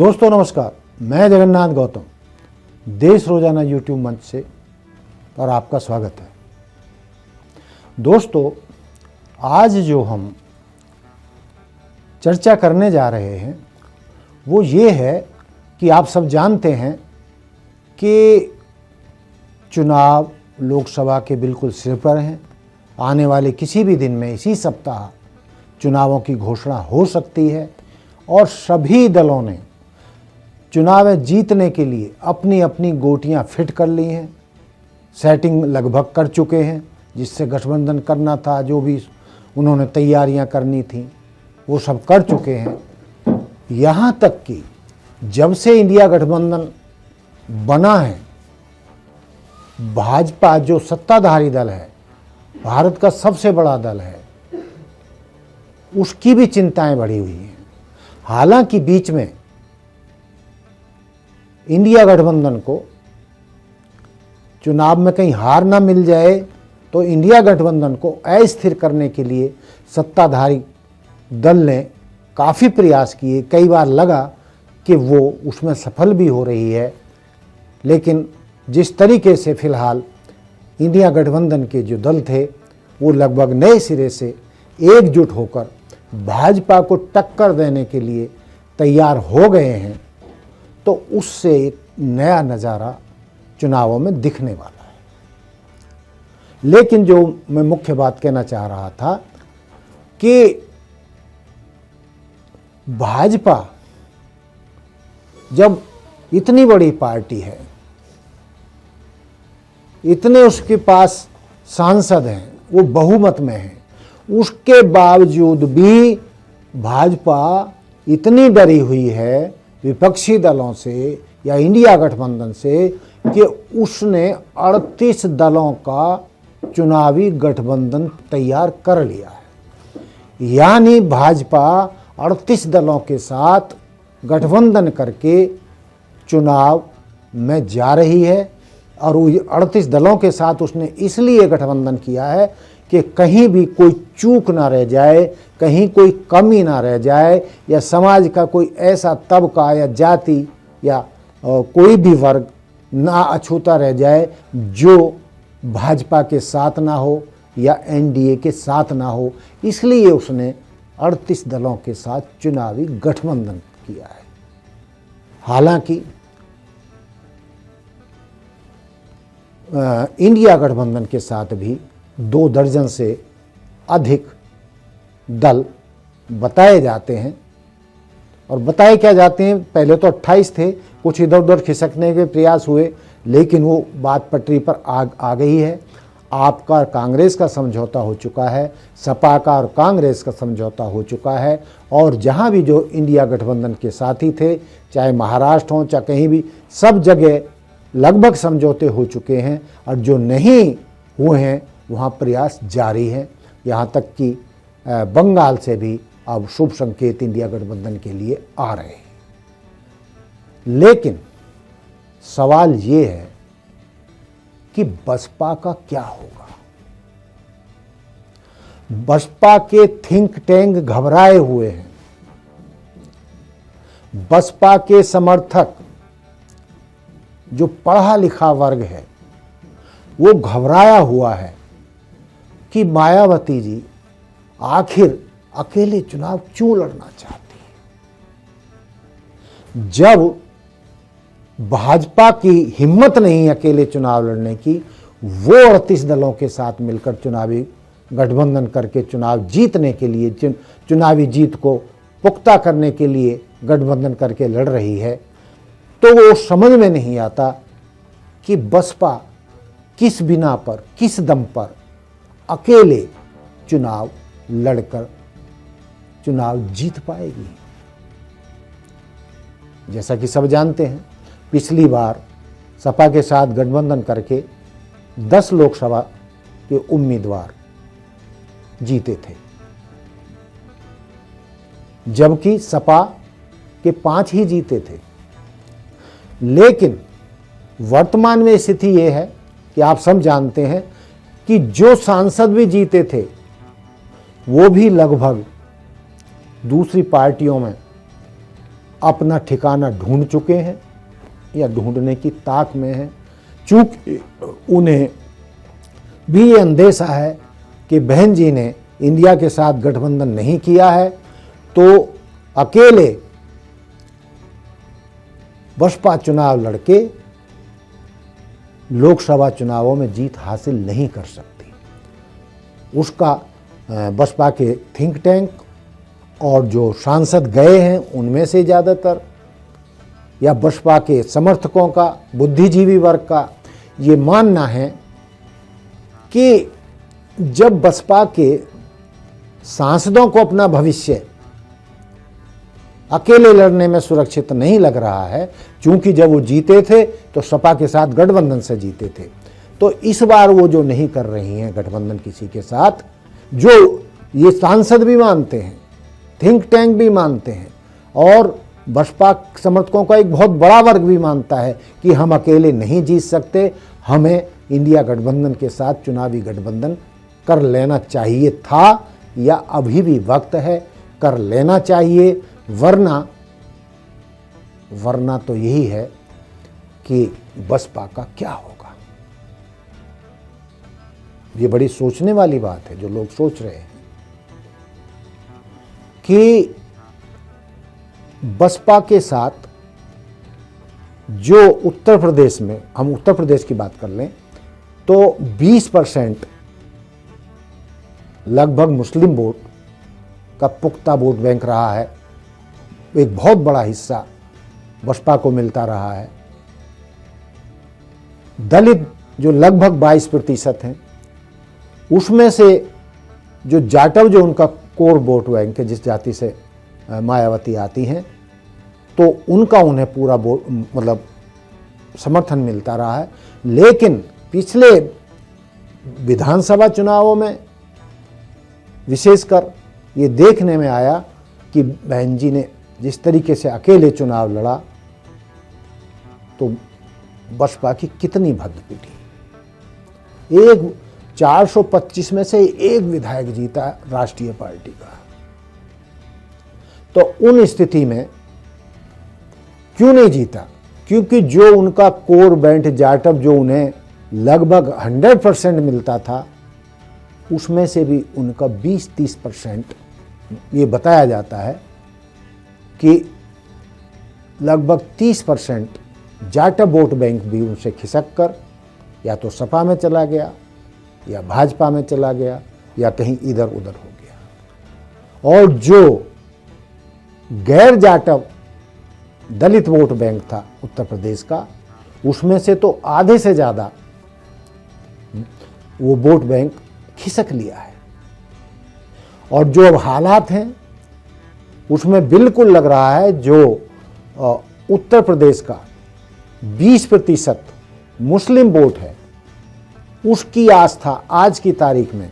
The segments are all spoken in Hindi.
दोस्तों नमस्कार, मैं जगन्नाथ गौतम देश रोजाना यूट्यूब मंच से और आपका स्वागत है। दोस्तों, आज जो हम चर्चा करने जा रहे हैं वो ये है कि आप सब जानते हैं कि चुनाव लोकसभा के बिल्कुल सिर पर हैं। आने वाले किसी भी दिन में इसी सप्ताह चुनावों की घोषणा हो सकती है और सभी दलों ने चुनाव जीतने के लिए अपनी अपनी गोटियां फिट कर ली हैं, सेटिंग लगभग कर चुके हैं। जिससे गठबंधन करना था, जो भी उन्होंने तैयारियां करनी थी वो सब कर चुके हैं। यहाँ तक कि जब से इंडिया गठबंधन बना है, भाजपा जो सत्ताधारी दल है, भारत का सबसे बड़ा दल है, उसकी भी चिंताएं बढ़ी हुई हैं। हालांकि बीच में इंडिया गठबंधन को चुनाव में कहीं हार ना मिल जाए तो इंडिया गठबंधन को अस्थिर करने के लिए सत्ताधारी दल ने काफ़ी प्रयास किए। कई बार लगा कि वो उसमें सफल भी हो रही है, लेकिन जिस तरीके से फिलहाल इंडिया गठबंधन के जो दल थे वो लगभग नए सिरे से एकजुट होकर भाजपा को टक्कर देने के लिए तैयार हो गए हैं, तो उससे एक नया नज़ारा चुनावों में दिखने वाला है। लेकिन जो मैं मुख्य बात कहना चाह रहा था कि भाजपा जब इतनी बड़ी पार्टी है, इतने उसके पास सांसद हैं, वो बहुमत में हैं, उसके बावजूद भी भाजपा इतनी डरी हुई है विपक्षी दलों से या इंडिया गठबंधन से कि उसने 38 दलों का चुनावी गठबंधन तैयार कर लिया है। यानी भाजपा 38 दलों के साथ गठबंधन करके चुनाव में जा रही है। और वो 38 दलों के साथ उसने इसलिए गठबंधन किया है कि कहीं भी कोई चूक ना रह जाए, कहीं कोई कमी ना रह जाए, या समाज का कोई ऐसा तबका या जाति या कोई भी वर्ग ना अछूता रह जाए जो भाजपा के साथ ना हो या एनडीए के साथ ना हो। इसलिए उसने 38 दलों के साथ चुनावी गठबंधन किया है। हालांकि इंडिया गठबंधन के साथ भी 2 दर्जन से अधिक दल बताए जाते हैं। और बताए क्या जाते हैं, पहले तो 28 थे, कुछ इधर उधर खिसकने के प्रयास हुए, लेकिन वो बात पटरी पर आ गई है। आपका कांग्रेस का समझौता हो चुका है, सपा का और कांग्रेस का समझौता हो चुका है। और जहाँ भी जो इंडिया गठबंधन के साथी थे, चाहे महाराष्ट्र हो चाहे कहीं भी, सब जगह लगभग समझौते हो चुके हैं। और जो नहीं हुए हैं वहाँ प्रयास जारी हैं। यहाँ तक कि बंगाल से भी अब शुभ संकेत इंडिया गठबंधन के लिए आ रहे हैं। लेकिन सवाल ये है कि बसपा का क्या होगा। बसपा के थिंक टैंक घबराए हुए हैं। बसपा के समर्थक जो पढ़ा लिखा वर्ग है वो घबराया हुआ है कि मायावती जी आखिर अकेले चुनाव क्यों लड़ना चाहती है। जब भाजपा की हिम्मत नहीं अकेले चुनाव लड़ने की, वो 38 दलों के साथ मिलकर चुनावी गठबंधन करके चुनाव जीतने के लिए, चुनावी जीत को पुख्ता करने के लिए गठबंधन करके लड़ रही है, तो वो समझ में नहीं आता कि बसपा किस बिना पर, किस दम पर अकेले चुनाव लड़कर चुनाव जीत पाएगी। जैसा कि सब जानते हैं, पिछली बार सपा के साथ गठबंधन करके 10 लोकसभा के उम्मीदवार जीते थे, जबकि सपा के 5 ही जीते थे। लेकिन वर्तमान में स्थिति यह है कि आप सब जानते हैं कि जो सांसद भी जीते थे वो भी लगभग दूसरी पार्टियों में अपना ठिकाना ढूंढ चुके हैं या ढूंढने की ताक में हैं। चूंकि उन्हें भी ये अंदेशा है कि बहन जी ने इंडिया के साथ गठबंधन नहीं किया है तो अकेले बसपा चुनाव लड़के लोकसभा चुनावों में जीत हासिल नहीं कर सकती। उसका बसपा के थिंक टैंक और जो सांसद गए हैं उनमें से ज़्यादातर या बसपा के समर्थकों का, बुद्धिजीवी वर्ग का ये मानना है कि जब बसपा के सांसदों को अपना भविष्य अकेले लड़ने में सुरक्षित नहीं लग रहा है, क्योंकि जब वो जीते थे तो सपा के साथ गठबंधन से जीते थे, तो इस बार वो जो नहीं कर रही हैं गठबंधन किसी के साथ, जो ये सांसद भी मानते हैं, थिंक टैंक भी मानते हैं और बसपा समर्थकों का एक बहुत बड़ा वर्ग भी मानता है कि हम अकेले नहीं जीत सकते, हमें इंडिया गठबंधन के साथ चुनावी गठबंधन कर लेना चाहिए था या अभी भी वक्त है, कर लेना चाहिए। वरना तो यही है कि बसपा का क्या होगा। ये बड़ी सोचने वाली बात है जो लोग सोच रहे हैं कि बसपा के साथ जो उत्तर प्रदेश में, हम उत्तर प्रदेश की बात कर लें तो 20% लगभग मुस्लिम वोट का पुख्ता वोट बैंक रहा है, एक बहुत बड़ा हिस्सा बसपा को मिलता रहा है। दलित जो लगभग 22% हैं, उसमें से जो जाटव जो उनका कोर वोट बैंक है, जिस जाति से मायावती आती हैं, तो उनका उन्हें पूरा मतलब समर्थन मिलता रहा है। लेकिन पिछले विधानसभा चुनावों में विशेषकर ये देखने में आया कि बहन जी ने जिस तरीके से अकेले चुनाव लड़ा तो बसपा की कितनी भद्द पिटी। एक 425 में से एक विधायक जीता राष्ट्रीय पार्टी का, तो उन स्थिति में क्यों नहीं जीता? क्योंकि जो उनका कोर बैंड जाटव जो उन्हें लगभग 100% मिलता था, उसमें से भी उनका 20-30% ये बताया जाता है कि लगभग 30% जाटव वोट बैंक भी उनसे खिसक कर या तो सपा में चला गया या भाजपा में चला गया या कहीं इधर उधर हो गया। और जो गैर जाटव दलित वोट बैंक था उत्तर प्रदेश का, उसमें से तो आधे से ज़्यादा वो वोट बैंक खिसक लिया है। और जो अब हालात हैं उसमें बिल्कुल लग रहा है जो उत्तर प्रदेश का 20% मुस्लिम वोट है, उसकी आस्था आज की तारीख में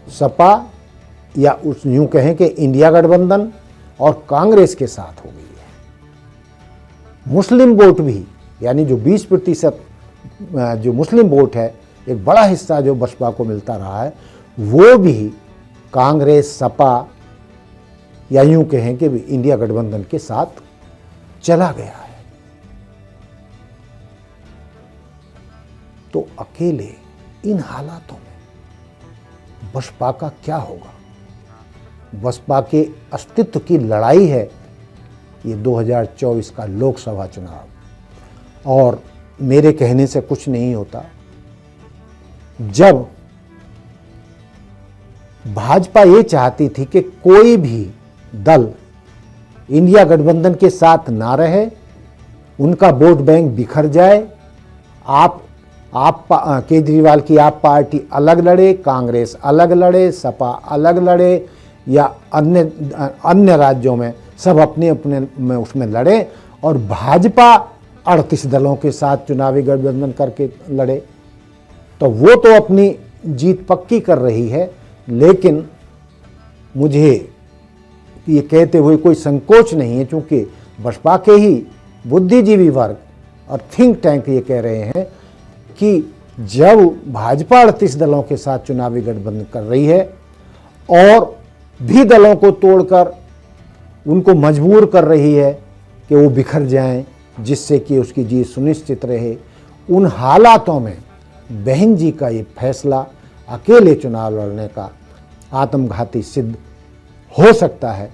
सपा या उस यूं कहें कि इंडिया गठबंधन और कांग्रेस के साथ हो गई है। मुस्लिम वोट भी, यानी जो 20% जो मुस्लिम वोट है, एक बड़ा हिस्सा जो बसपा को मिलता रहा है, वो भी कांग्रेस, सपा या यूं कहें कि इंडिया गठबंधन के साथ चला गया है। तो अकेले इन हालातों में बसपा का क्या होगा? बसपा के अस्तित्व की लड़ाई है ये 2024 का लोकसभा चुनाव। और मेरे कहने से कुछ नहीं होता। जब भाजपा ये चाहती थी कि कोई भी दल इंडिया गठबंधन के साथ ना रहे, उनका वोट बैंक बिखर जाए, आप केजरीवाल की आप पार्टी अलग लड़े, कांग्रेस अलग लड़े, सपा अलग लड़े या अन्य राज्यों में सब अपने अपने में उसमें लड़े और भाजपा 38 दलों के साथ चुनावी गठबंधन करके लड़े, तो वो तो अपनी जीत पक्की कर रही है। लेकिन मुझे ये कहते हुए कोई संकोच नहीं है, क्योंकि बसपा के ही बुद्धिजीवी वर्ग और थिंक टैंक ये कह रहे हैं कि जब भाजपा 38 दलों के साथ चुनावी गठबंधन कर रही है और भी दलों को तोड़कर उनको मजबूर कर रही है कि वो बिखर जाएं, जिससे कि उसकी जीत सुनिश्चित रहे। उन हालातों में बहन जी का ये फैसला अकेले चुनाव लड़ने का आत्मघाती सिद्ध हो सकता है।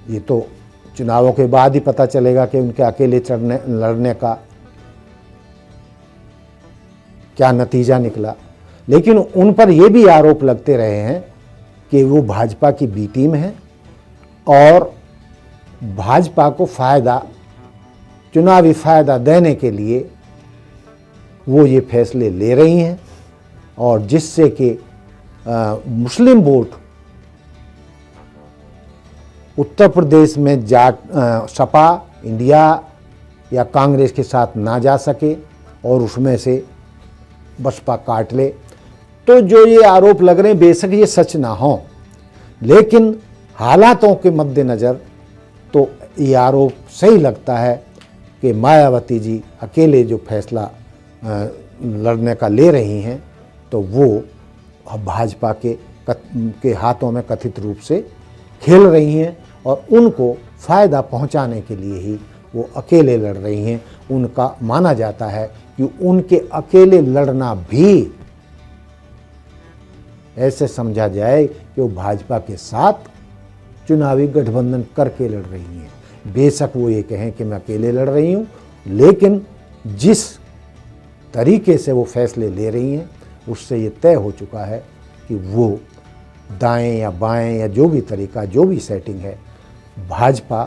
ये तो चुनावों के बाद ही पता चलेगा कि उनके अकेले लड़ने का क्या नतीजा निकला। लेकिन उन पर यह भी आरोप लगते रहे हैं कि वो भाजपा की बी टीम है और भाजपा को चुनावी फायदा देने के लिए वो ये फैसले ले रही हैं, और जिससे कि मुस्लिम वोट उत्तर प्रदेश में सपा, इंडिया या कांग्रेस के साथ ना जा सके और उसमें से बसपा काट ले। तो जो ये आरोप लग रहे हैं, बेशक ये सच ना हो, लेकिन हालातों के मद्देनज़र तो ये आरोप सही लगता है कि मायावती जी अकेले जो फैसला लड़ने का ले रही हैं, तो वो भाजपा के हाथों में कथित रूप से खेल रही हैं और उनको फ़ायदा पहुंचाने के लिए ही वो अकेले लड़ रही हैं। उनका माना जाता है कि उनके अकेले लड़ना भी ऐसे समझा जाए कि वो भाजपा के साथ चुनावी गठबंधन करके लड़ रही हैं। बेशक वो ये कहें कि मैं अकेले लड़ रही हूँ, लेकिन जिस तरीके से वो फैसले ले रही हैं उससे ये तय हो चुका है कि वो दाएं या बाएं या जो भी तरीका, जो भी सेटिंग है, भाजपा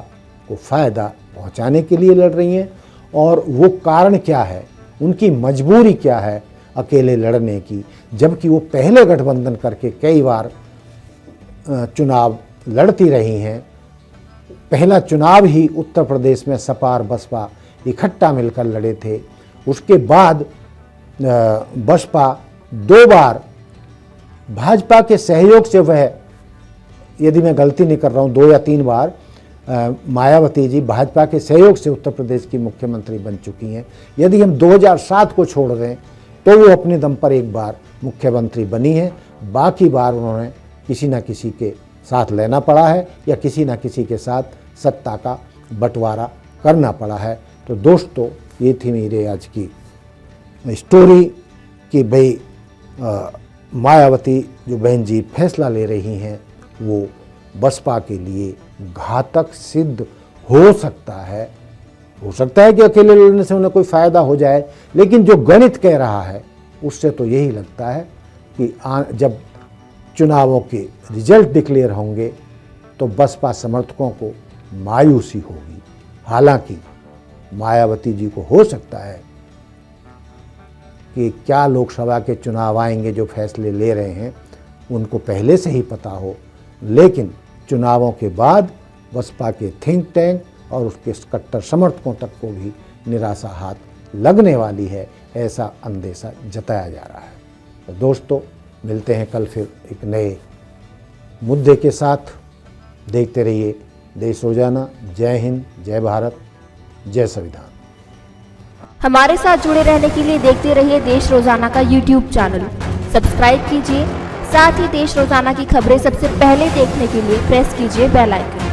को फ़ायदा पहुंचाने के लिए लड़ रही हैं। और वो कारण क्या है, उनकी मजबूरी क्या है अकेले लड़ने की, जबकि वो पहले गठबंधन करके कई बार चुनाव लड़ती रही हैं। पहला चुनाव ही उत्तर प्रदेश में सपा और बसपा इकट्ठा मिलकर लड़े थे। उसके बाद बसपा 2 बार भाजपा के सहयोग से, वह यदि मैं गलती नहीं कर रहा हूँ 2 या 3 बार मायावती जी भाजपा के सहयोग से उत्तर प्रदेश की मुख्यमंत्री बन चुकी हैं। यदि हम 2007 को छोड़ दें तो वो अपने दम पर एक बार मुख्यमंत्री बनी है, बाकी बार उन्होंने किसी न किसी के साथ लेना पड़ा है या किसी न किसी के साथ सत्ता का बंटवारा करना पड़ा है। तो दोस्तों, ये थी मेरे आज की स्टोरी कि भाई मायावती जो बहन जी फैसला ले रही हैं वो बसपा के लिए घातक सिद्ध हो सकता है। हो सकता है कि अकेले लड़ने से उन्हें कोई फ़ायदा हो जाए, लेकिन जो गणित कह रहा है उससे तो यही लगता है कि जब चुनावों के रिजल्ट डिक्लेयर होंगे तो बसपा समर्थकों को मायूसी होगी। हालांकि मायावती जी को हो सकता है कि क्या लोकसभा के चुनाव आएंगे, जो फैसले ले रहे हैं उनको पहले से ही पता हो, लेकिन चुनावों के बाद बसपा के थिंक टैंक और उसके कट्टर समर्थकों तक को भी निराशा हाथ लगने वाली है, ऐसा अंदेशा जताया जा रहा है। तो दोस्तों, मिलते हैं कल फिर एक नए मुद्दे के साथ। देखते रहिए देश रोजाना। जय हिंद, जय भारत, जय संविधान। हमारे साथ जुड़े रहने के लिए देखते रहिए देश रोजाना का YouTube चैनल सब्सक्राइब कीजिए। साथ ही देश रोजाना की खबरें सबसे पहले देखने के लिए प्रेस कीजिए बेल आइकन।